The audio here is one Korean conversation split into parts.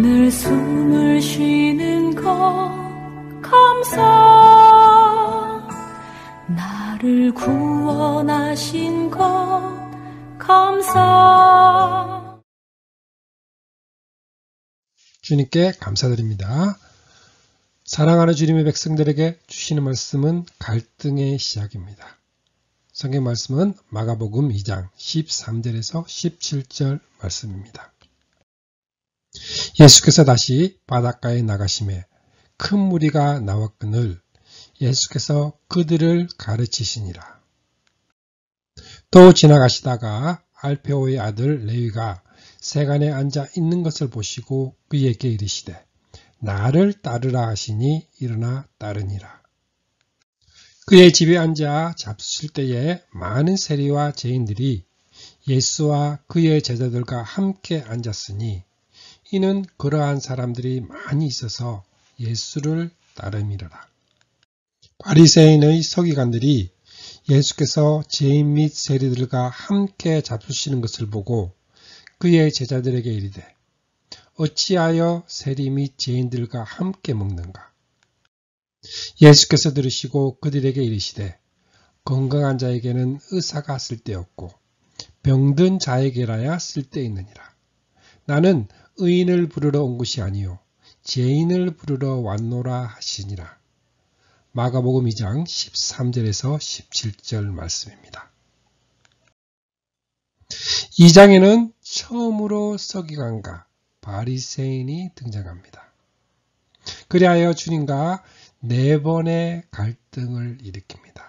오늘 숨을 쉬는 것 감사, 나를 구원하신 것 감사. 주님께 감사드립니다. 사랑하는 주님의 백성들에게 주시는 말씀은 갈등의 시작입니다. 성경 말씀은 마가복음 2장 13절에서 17절 말씀입니다. 예수께서 다시 바닷가에 나가심에 큰 무리가 나왔거늘 예수께서 그들을 가르치시니라. 또 지나가시다가 알페오의 아들 레위가 세간에 앉아 있는 것을 보시고 그에게 이르시되 나를 따르라 하시니 일어나 따르니라. 그의 집에 앉아 잡수실 때에 많은 세리와 죄인들이 예수와 그의 제자들과 함께 앉았으니 이는 그러한 사람들이 많이 있어서 예수를 따름이러라. 바리새인의 서기관들이 예수께서 죄인 및 세리들과 함께 잡수시는 것을 보고 그의 제자들에게 이르되 어찌하여 세리 및 죄인들과 함께 먹는가? 예수께서 들으시고 그들에게 이르시되 건강한 자에게는 의사가 쓸데없고 병든 자에게라야 쓸데있느니라. 나는 의인을 부르러 온 것이 아니요 죄인을 부르러 왔노라 하시니라. 마가복음 2장 13절에서 17절 말씀입니다. 2장에는 처음으로 서기관과 바리새인이 등장합니다. 그리하여 주님과 4번의 갈등을 일으킵니다.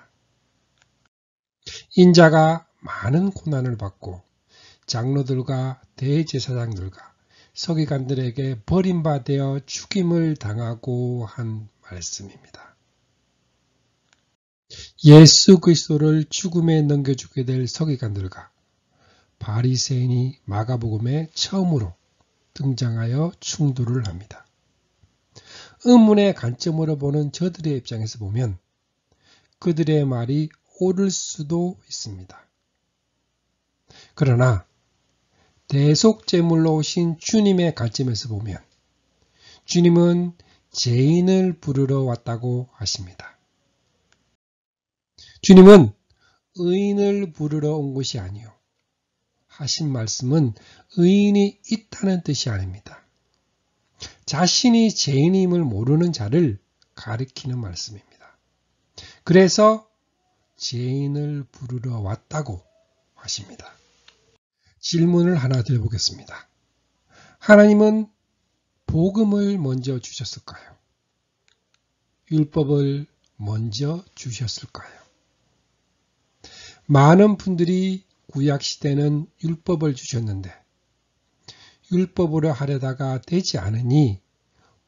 인자가 많은 고난을 받고 장로들과 대제사장들과 서기관들에게 버림받아 죽임을 당하고 한 말씀입니다. 예수 그리스도를 죽음에 넘겨주게 될 서기관들과 바리새인이 마가복음에 처음으로 등장하여 충돌을 합니다. 의문의 관점으로 보는 저들의 입장에서 보면 그들의 말이 옳을 수도 있습니다. 그러나 대속제물로 오신 주님의 관점에서 보면 주님은 죄인을 부르러 왔다고 하십니다. 주님은 의인을 부르러 온 것이 아니요 하신 말씀은 의인이 있다는 뜻이 아닙니다. 자신이 죄인임을 모르는 자를 가리키는 말씀입니다. 그래서 죄인을 부르러 왔다고 하십니다. 질문을 하나 드려보겠습니다. 하나님은 복음을 먼저 주셨을까요? 율법을 먼저 주셨을까요? 많은 분들이 구약시대는 율법을 주셨는데 율법으로 하려다가 되지 않으니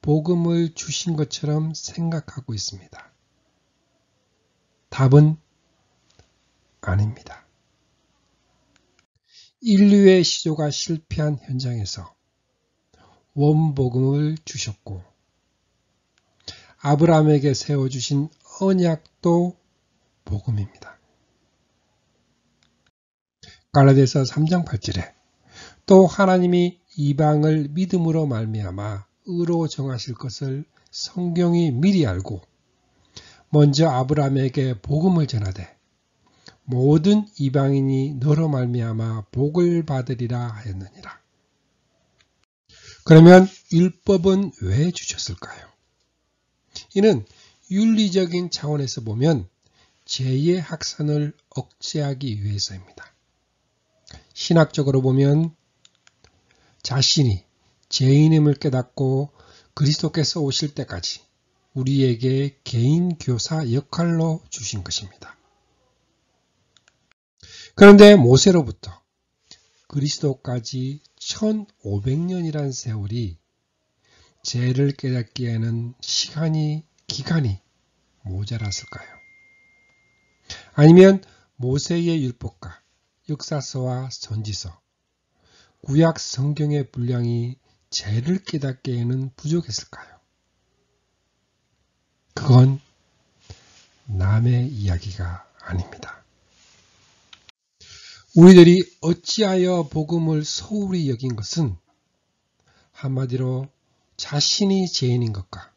복음을 주신 것처럼 생각하고 있습니다. 답은 아닙니다. 인류의 시조가 실패한 현장에서 원복음을 주셨고 아브라함에게 세워주신 언약도 복음입니다. 갈라디아서 3장 8절에 또 하나님이 이방을 믿음으로 말미암아 의로 정하실 것을 성경이 미리 알고 먼저 아브라함에게 복음을 전하되 모든 이방인이 너로 말미암아 복을 받으리라 하였느니라. 그러면 율법은 왜 주셨을까요? 이는 윤리적인 차원에서 보면 죄의 확산을 억제하기 위해서입니다. 신학적으로 보면 자신이 죄인임을 깨닫고 그리스도께서 오실 때까지 우리에게 개인 교사 역할로 주신 것입니다. 그런데 모세로부터 그리스도까지 1500년이란 세월이 죄를 깨닫기에는 기간이 모자랐을까요? 아니면 모세의 율법과 역사서와 선지서, 구약 성경의 분량이 죄를 깨닫기에는 부족했을까요? 그건 남의 이야기가 아닙니다. 우리들이 어찌하여 복음을 소홀히 여긴 것은 한마디로 자신이 죄인인 것과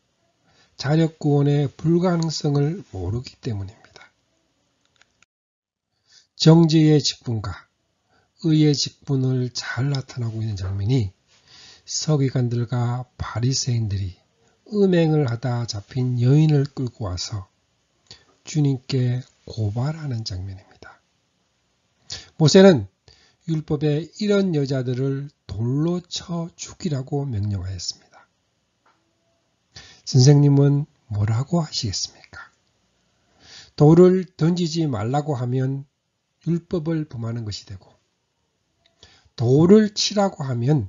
자력 구원의 불가능성을 모르기 때문입니다. 정죄의 직분과 의의 직분을 잘 나타나고 있는 장면이 서기관들과 바리새인들이 음행을 하다 잡힌 여인을 끌고 와서 주님께 고발하는 장면입니다. 모세는 율법에 이런 여자들을 돌로 쳐 죽이라고 명령하였습니다. 선생님은 뭐라고 하시겠습니까? 돌을 던지지 말라고 하면 율법을 범하는 것이 되고, 돌을 치라고 하면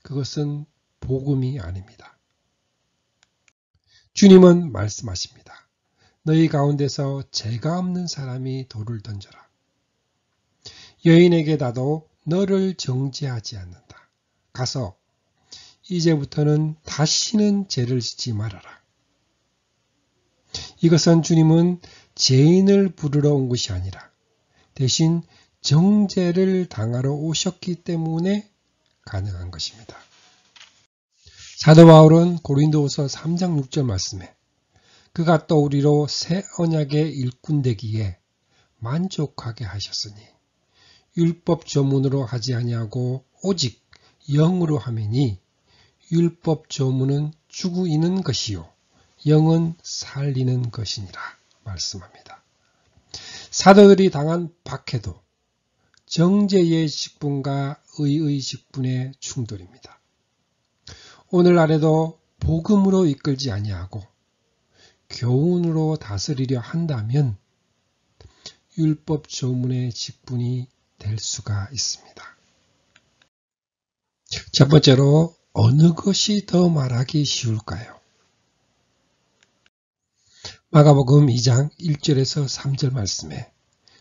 그것은 복음이 아닙니다. 주님은 말씀하십니다. 너희 가운데서 죄가 없는 사람이 돌을 던져라. 여인에게 나도 너를 정죄하지 않는다. 가서 이제부터는 다시는 죄를 짓지 말아라. 이것은 주님은 죄인을 부르러 온 것이 아니라 대신 정죄를 당하러 오셨기 때문에 가능한 것입니다. 사도 바울은 고린도후서 3장 6절 말씀에 그가 또 우리로 새 언약의 일꾼 되기에 만족하게 하셨으니 율법 조문으로 하지 아니하고 오직 영으로 하매니 율법 조문은 죽이는 것이요 영은 살리는 것이니라 말씀합니다. 사도들이 당한 박해도 정죄의 직분과 의의 직분의 충돌입니다. 오늘날에도 복음으로 이끌지 아니하고 교훈으로 다스리려 한다면 율법 조문의 직분이 될 수가 있습니다. 첫 번째로 어느 것이 더 말하기 쉬울까요? 마가복음 2장 1절에서 3절 말씀에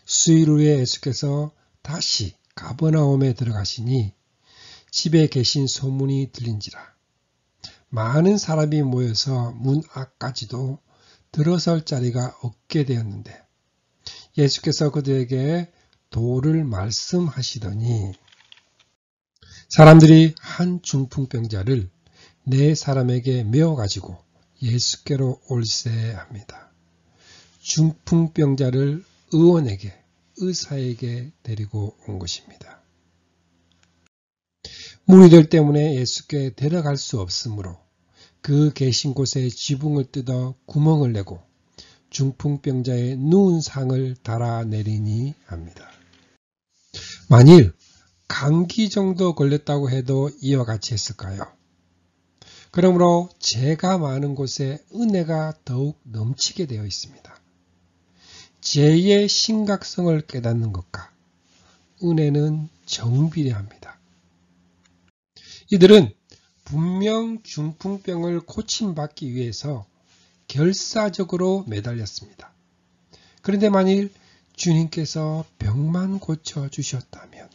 수일 후에 예수께서 다시 가버나움에 들어가시니 집에 계신 소문이 들린지라 많은 사람이 모여서 문 앞까지도 들어설 자리가 없게 되었는데 예수께서 그들에게 도를 말씀하시더니 사람들이 한 중풍병자를 네 사람에게 메어가지고 예수께로 올세 합니다. 중풍병자를 의사에게 데리고 온 것입니다. 무리들 때문에 예수께 데려갈 수 없으므로 그 계신 곳에 지붕을 뜯어 구멍을 내고 중풍병자의 누운 상을 달아내리니 합니다. 만일 감기 정도 걸렸다고 해도 이와 같이 했을까요? 그러므로 죄가 많은 곳에 은혜가 더욱 넘치게 되어 있습니다. 죄의 심각성을 깨닫는 것과 은혜는 정비례합니다. 이들은 분명 중풍병을 고침받기 위해서 결사적으로 매달렸습니다. 그런데 만일 주님께서 병만 고쳐주셨다면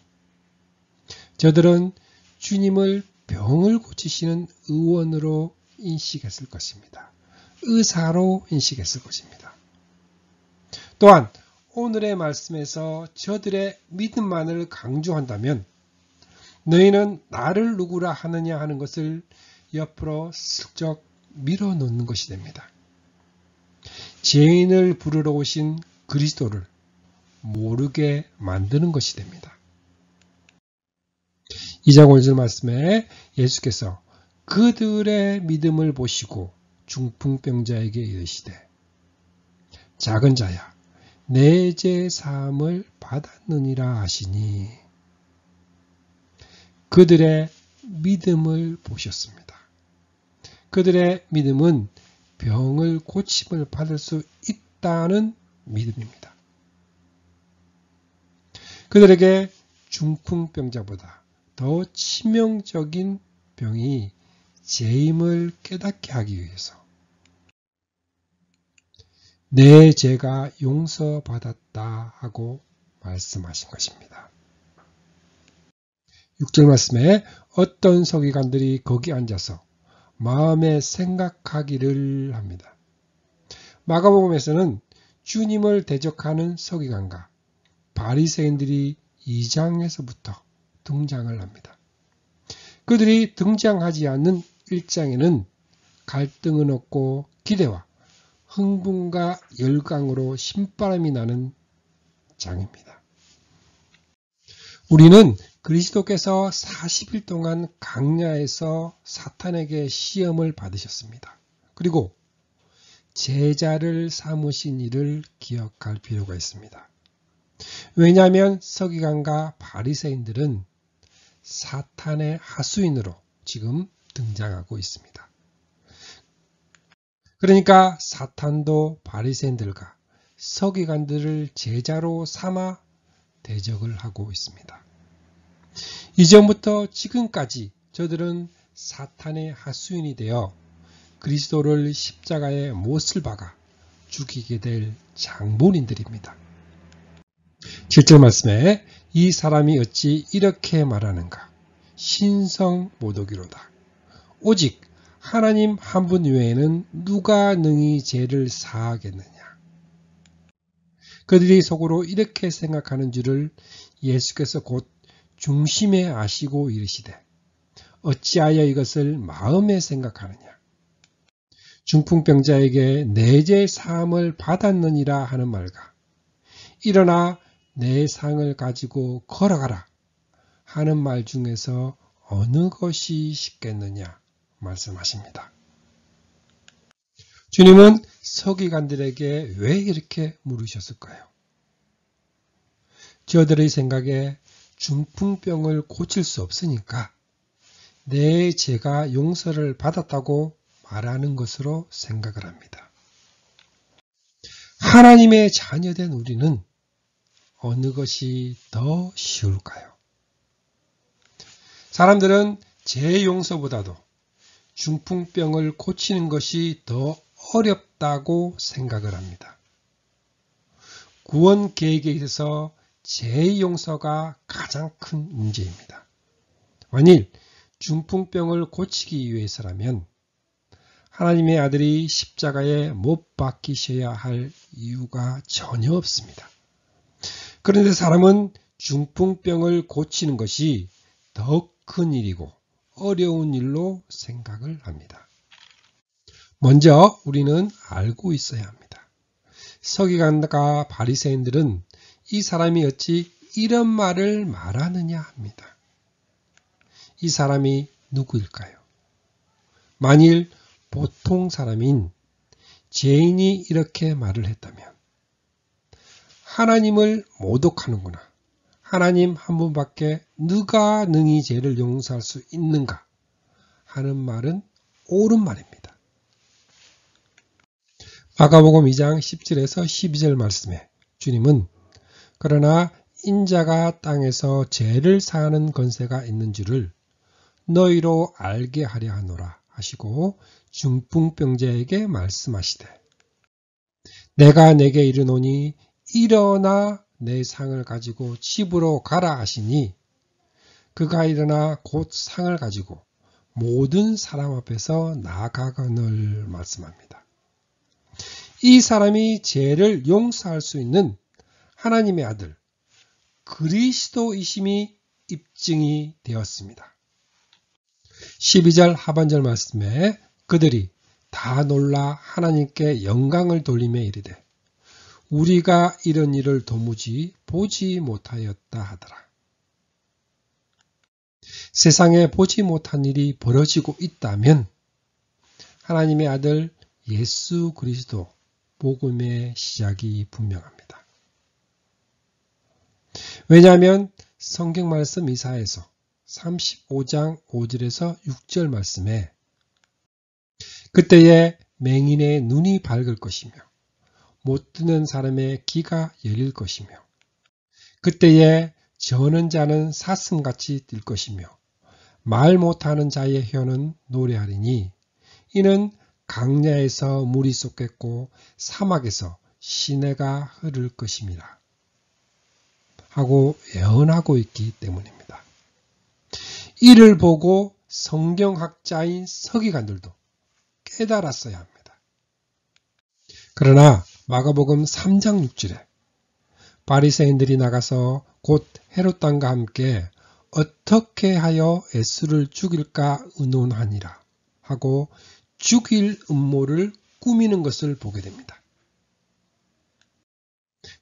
저들은 주님을 병을 고치시는 의원으로 인식했을 것입니다. 의사로 인식했을 것입니다. 또한 오늘의 말씀에서 저들의 믿음만을 강조한다면 너희는 나를 누구라 하느냐 하는 것을 옆으로 슬쩍 밀어놓는 것이 됩니다. 죄인을 부르러 오신 그리스도를 모르게 만드는 것이 됩니다. 2장 5절 말씀에 예수께서 그들의 믿음을 보시고 중풍병자에게 이르시되 작은 자야 내 죄 사함을 받았느니라 하시니 그들의 믿음을 보셨습니다. 그들의 믿음은 병을 고침을 받을 수 있다는 믿음입니다. 그들에게 중풍병자보다 더 치명적인 병이 죄임을 깨닫게 하기 위해서 내 죄가 용서받았다 하고 말씀하신 것입니다. 6절 말씀에 어떤 서기관들이 거기 앉아서 마음에 생각하기를 합니다. 마가복음에서는 주님을 대적하는 서기관과 바리새인들이 2장에서부터 등장을 합니다. 그들이 등장하지 않는 1장에는 갈등은 없고 기대와 흥분과 열광으로 신바람이 나는 장입니다. 우리는 그리스도께서 40일 동안 광야에서 사탄에게 시험을 받으셨습니다. 그리고 제자를 삼으신 일을 기억할 필요가 있습니다. 왜냐하면 서기관과 바리새인들은 사탄의 하수인으로 지금 등장하고 있습니다. 그러니까 사탄도 바리새인들과 서기관들을 제자로 삼아 대적을 하고 있습니다. 이전부터 지금까지 저들은 사탄의 하수인이 되어 그리스도를 십자가에 못을 박아 죽이게 될 장본인들입니다. 7절 말씀에 이 사람이 어찌 이렇게 말하는가? 신성 모독이로다. 오직 하나님 한 분 외에는 누가 능히 죄를 사하겠느냐. 그들이 속으로 이렇게 생각하는 줄을 예수께서 곧 중심에 아시고 이르시되 어찌하여 이것을 마음에 생각하느냐. 중풍병자에게 내 죄 사함을 받았느니라 하는 말과 일어나 내 상을 가지고 걸어가라 하는 말 중에서 어느 것이 쉽겠느냐 말씀하십니다. 주님은 서기관들에게 왜 이렇게 물으셨을까요? 저들의 생각에 중풍병을 고칠 수 없으니까 내 죄가 용서를 받았다고 말하는 것으로 생각을 합니다. 하나님의 자녀된 우리는 어느 것이 더 쉬울까요? 사람들은 죄 용서보다도 중풍병을 고치는 것이 더 어렵다고 생각을 합니다. 구원 계획에 있어서 죄 용서가 가장 큰 문제입니다. 만일 중풍병을 고치기 위해서라면 하나님의 아들이 십자가에 못 박히셔야 할 이유가 전혀 없습니다. 그런데 사람은 중풍병을 고치는 것이 더 큰 일이고 어려운 일로 생각을 합니다. 먼저 우리는 알고 있어야 합니다. 서기관과 바리새인들은 이 사람이 어찌 이런 말을 말하느냐 합니다. 이 사람이 누구일까요? 만일 보통 사람인 죄인이 이렇게 말을 했다면 하나님을 모독하는구나. 하나님 한 분밖에 누가 능히 죄를 용서할 수 있는가 하는 말은 옳은 말입니다. 마가복음 2장 10절에서 12절 말씀에 주님은 그러나 인자가 땅에서 죄를 사하는 권세가 있는 줄을 너희로 알게 하려 하노라 하시고 중풍병자에게 말씀하시되 내가 내게 이르노니 일어나 내 상을 가지고 집으로 가라 하시니 그가 일어나 곧 상을 가지고 모든 사람 앞에서 나아가거늘 말씀합니다. 이 사람이 죄를 용서할 수 있는 하나님의 아들 그리스도이심이 입증이 되었습니다. 12절 하반절 말씀에 그들이 다 놀라 하나님께 영광을 돌리며 이르되 우리가 이런 일을 도무지 보지 못하였다 하더라. 세상에 보지 못한 일이 벌어지고 있다면 하나님의 아들 예수 그리스도 복음의 시작이 분명합니다. 왜냐하면 성경 말씀 이사야서 35장 5절에서 6절 말씀에 그때에 맹인의 눈이 밝을 것이며 못 듣는 사람의 귀가 열릴 것이며 그때에 저는 자는 사슴같이 뛸 것이며 말 못하는 자의 혀는 노래하리니 이는 강야에서 물이 쏟겠고 사막에서 시내가 흐를 것임이라 하고 예언하고 있기 때문입니다. 이를 보고 성경학자인 서기관들도 깨달았어야 합니다. 그러나 마가복음 3장 6절에 바리새인들이 나가서 곧 헤롯 왕과 함께 어떻게 하여 예수를 죽일까 의논하니라 하고 죽일 음모를 꾸미는 것을 보게 됩니다.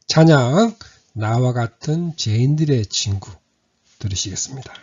찬양, 나와 같은 죄인들의 친구 들으시겠습니다.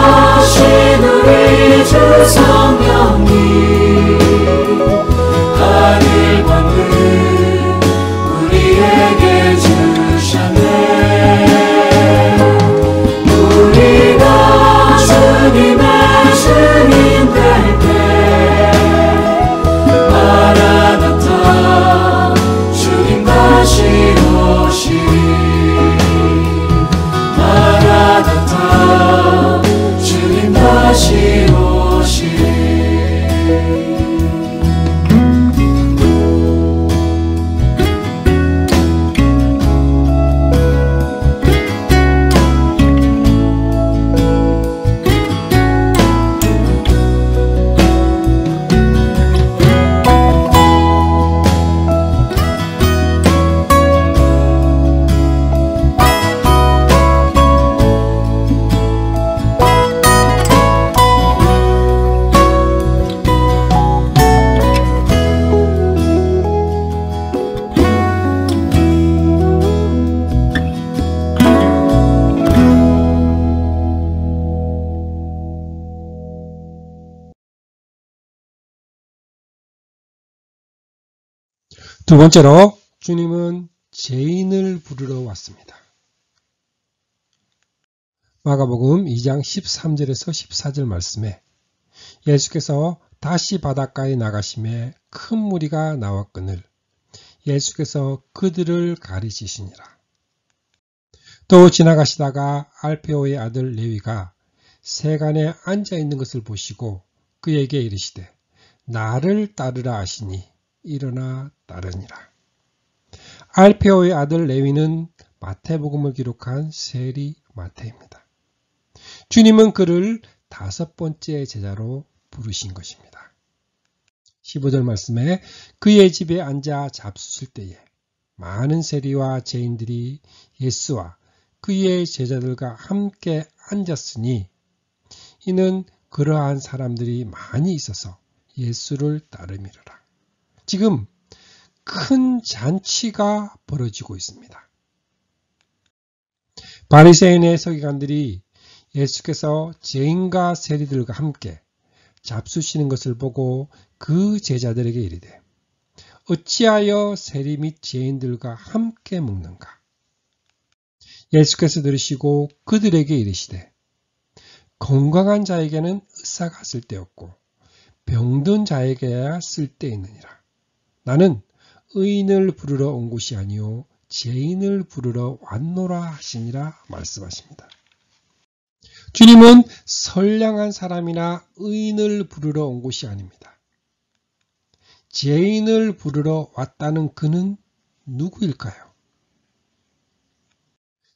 거룩하신 우리 주 성령님 두 번째로 주님은 죄인을 부르러 왔습니다. 마가복음 2장 13절에서 14절 말씀에 예수께서 다시 바닷가에 나가심에 큰 무리가 나왔거늘 예수께서 그들을 가르치시니라. 또 지나가시다가 알페오의 아들 레위가 세간에 앉아 있는 것을 보시고 그에게 이르시되 나를 따르라 하시니 일어나 따르니라. 알페오의 아들 레위는 마태복음을 기록한 세리 마태입니다. 주님은 그를 5번째 제자로 부르신 것입니다. 15절 말씀에 그의 집에 앉아 잡수실 때에 많은 세리와 죄인들이 예수와 그의 제자들과 함께 앉았으니 이는 그러한 사람들이 많이 있어서 예수를 따르미르라. 지금 큰 잔치가 벌어지고 있습니다. 바리새인의 서기관들이 예수께서 죄인과 세리들과 함께 잡수시는 것을 보고 그 제자들에게 이르되 어찌하여 세리 및 죄인들과 함께 먹는가? 예수께서 들으시고 그들에게 이르시되 건강한 자에게는 의사가 쓸데없고 병든 자에게야 쓸데있느니라. 나는 의인을 부르러 온 것이 아니요 죄인을 부르러 왔노라 하시니라 말씀하십니다. 주님은 선량한 사람이나 의인을 부르러 온 것이 아닙니다. 죄인을 부르러 왔다는 그는 누구일까요?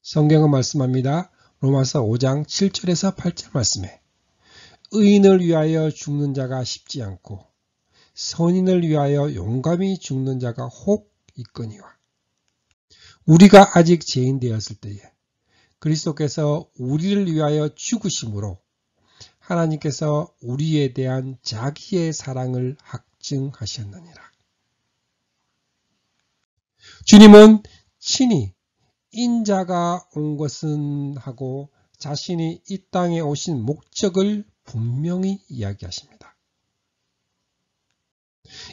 성경은 말씀합니다. 로마서 5장 7절에서 8절 말씀에 의인을 위하여 죽는 자가 쉽지 않고 선인을 위하여 용감히 죽는 자가 혹 있거니와 우리가 아직 죄인 되었을 때에 그리스도께서 우리를 위하여 죽으심으로 하나님께서 우리에 대한 자기의 사랑을 확증하셨느니라. 주님은 친히 인자가 온 것은 하고 자신이 이 땅에 오신 목적을 분명히 이야기하십니다.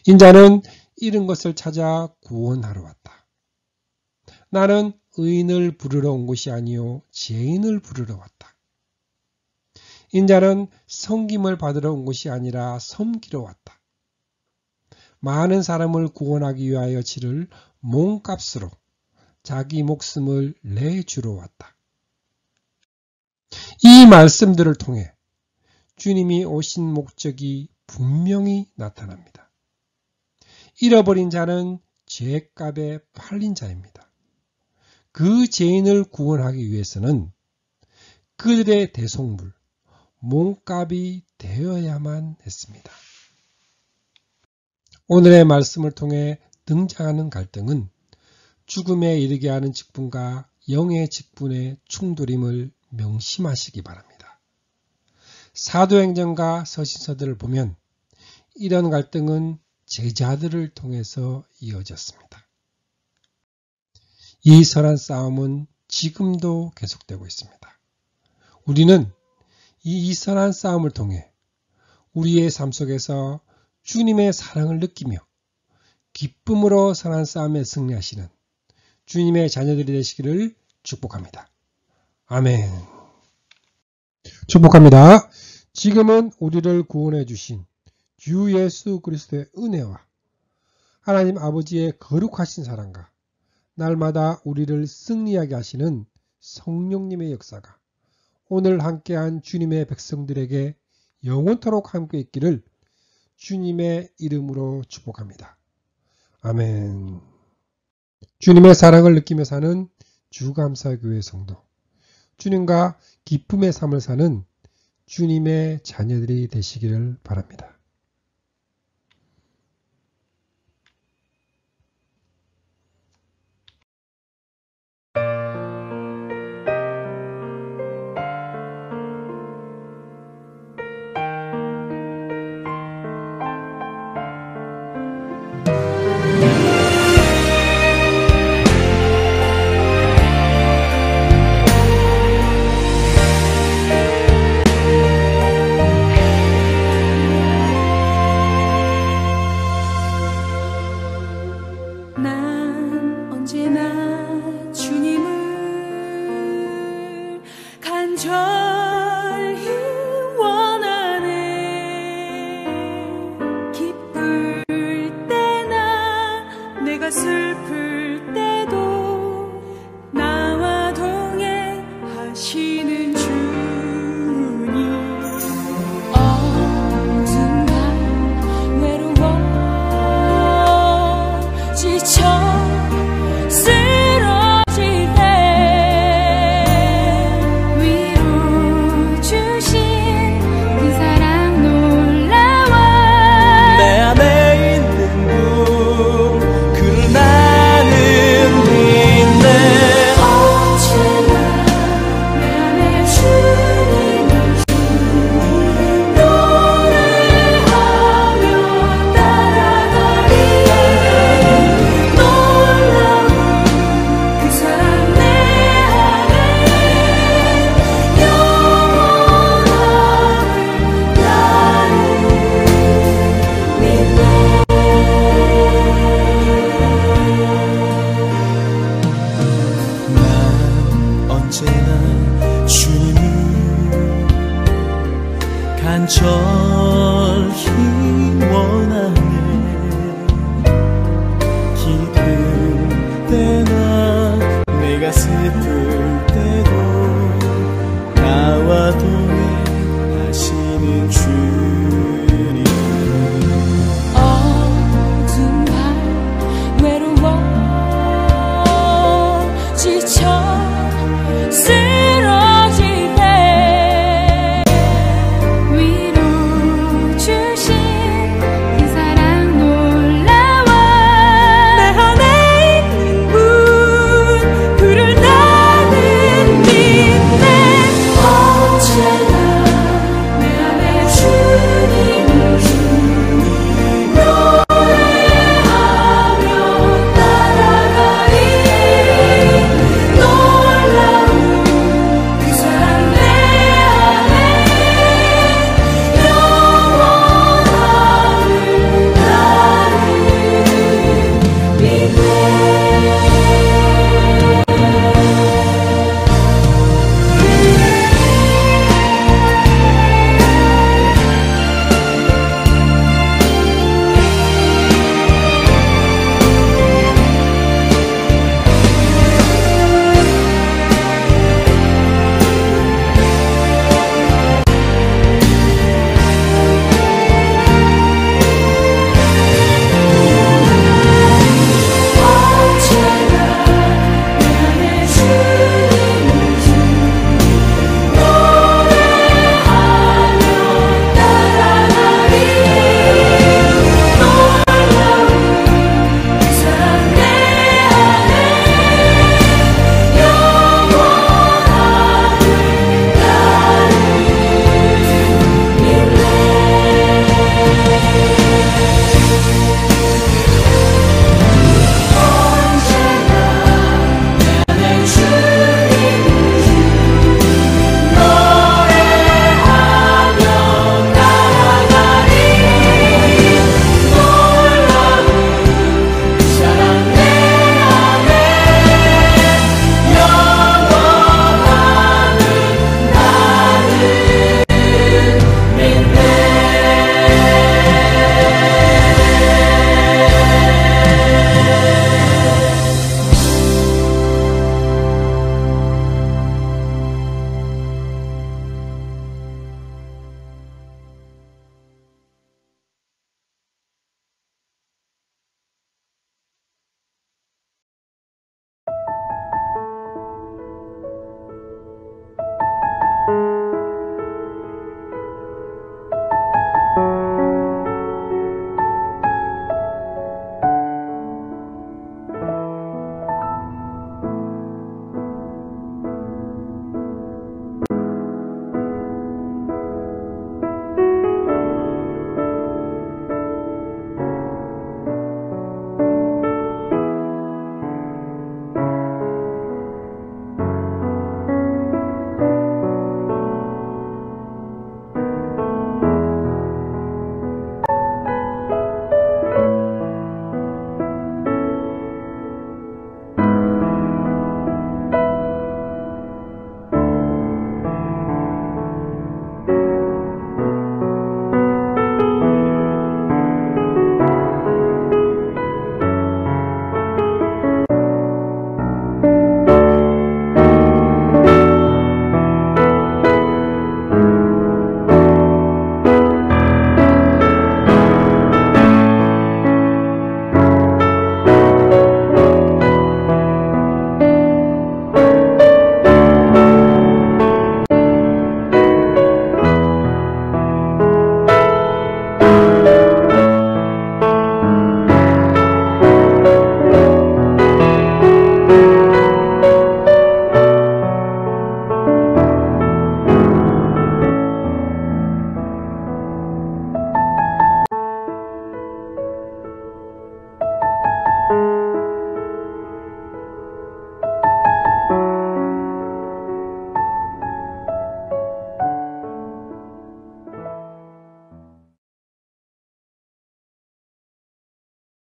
인자는 잃은 것을 찾아 구원하러 왔다. 나는 의인을 부르러 온 것이 아니요 죄인을 부르러 왔다. 인자는 섬김을 받으러 온 것이 아니라 섬기러 왔다. 많은 사람을 구원하기 위하여 치를 몸값으로 자기 목숨을 내주러 왔다. 이 말씀들을 통해 주님이 오신 목적이 분명히 나타납니다. 잃어버린 자는 죄값에 팔린 자입니다. 그 죄인을 구원하기 위해서는 그들의 대속물, 몸값이 되어야만 했습니다. 오늘의 말씀을 통해 등장하는 갈등은 죽음에 이르게 하는 직분과 영의 직분의 충돌임을 명심하시기 바랍니다. 사도행전과 서신서들을 보면 이런 갈등은 제자들을 통해서 이어졌습니다. 이 선한 싸움은 지금도 계속되고 있습니다. 우리는 이 선한 싸움을 통해 우리의 삶 속에서 주님의 사랑을 느끼며 기쁨으로 선한 싸움에 승리하시는 주님의 자녀들이 되시기를 축복합니다. 아멘. 축복합니다. 지금은 우리를 구원해 주신 주 예수 그리스도의 은혜와 하나님 아버지의 거룩하신 사랑과 날마다 우리를 승리하게 하시는 성령님의 역사가 오늘 함께한 주님의 백성들에게 영원토록 함께 있기를 주님의 이름으로 축복합니다. 아멘. 주님의 사랑을 느끼며 사는 주감사교회 성도, 주님과 기쁨의 삶을 사는 주님의 자녀들이 되시기를 바랍니다.